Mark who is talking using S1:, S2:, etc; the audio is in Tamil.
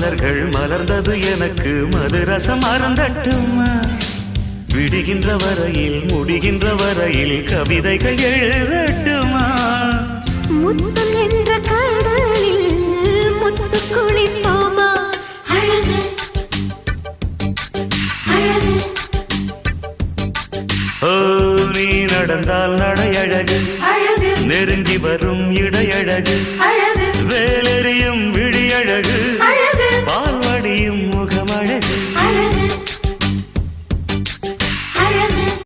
S1: மலர்கள் மலர்ந்தது எனக்கு மதுரசம் அருந்தட்டுமா விடுகின்ற வரையில் முடிகின்ற வரையில் கவிதைகள் எழுதட்டுமா
S2: முத்தம் என்ற கடலில் முத்து குளிப்போமா அழகு அழகு
S1: ஓ நீ நடந்தால் நடையழகு
S2: அழகு
S1: நெருங்கி வரும் இடையழகு
S2: அழகு
S1: வேலெறியும் விழியழகு